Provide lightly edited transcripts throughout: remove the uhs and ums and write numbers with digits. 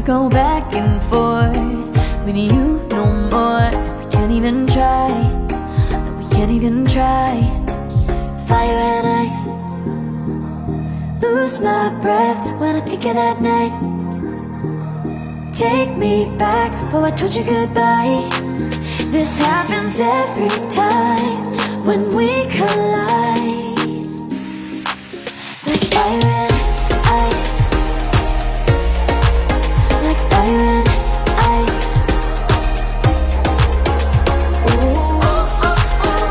go back and forth with you no more. We can't even try, no, we can't even try. Fire and ice, lose my breath when I think of that night. Take me back, oh I told you goodbye. This happens every time when we collide. Like fire and ice, like fire and ice. Ooh, oh, oh, oh.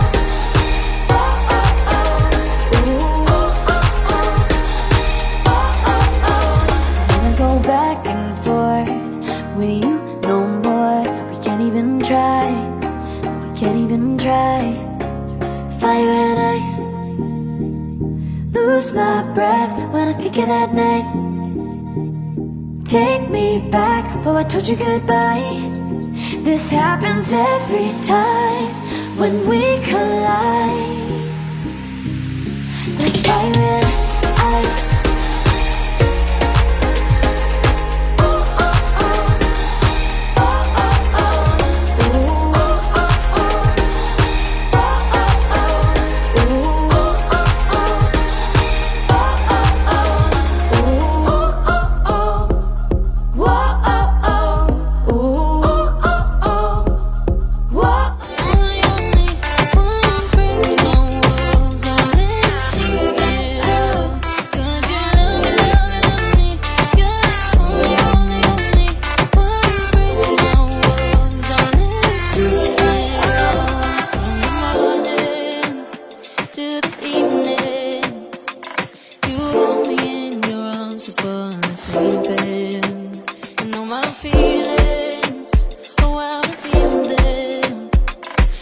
Oh, oh, oh. Ooh, oh, oh, oh. Oh, oh, oh. Wanna go back and forth with you no more. We can't even try, we can't even try. Fire and ice, lose my breath when I think of that night. Take me back, oh I told you goodbye. This happens every time when we collide. Like fire and ice.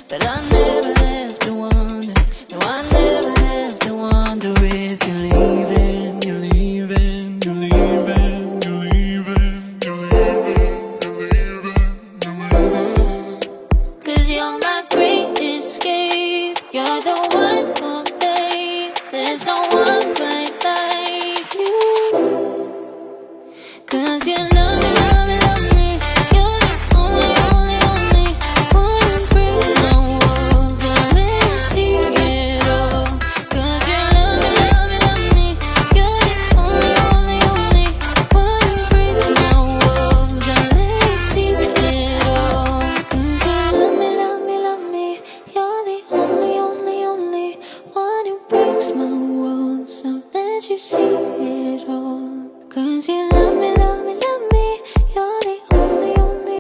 But I never have to wonder, no I never have to wonder if you're leaving, you're leaving, you're leaving, you're leaving, you're leaving, you're leaving, you're leaving. 'Cause you're my great escape, you're the one for me, there's no one quite like you. 'Cause you love me, love me, love me, you're the only, only, only one who breaks my walls and let me see it all. 'Cause you love me, love me, love me, you're the only, only, only one who breaks my walls and let me see it all. 'Cause you love me, love me, love me, you're the only, only, only one who breaks my walls and let you see it all. 'Cause you love me, love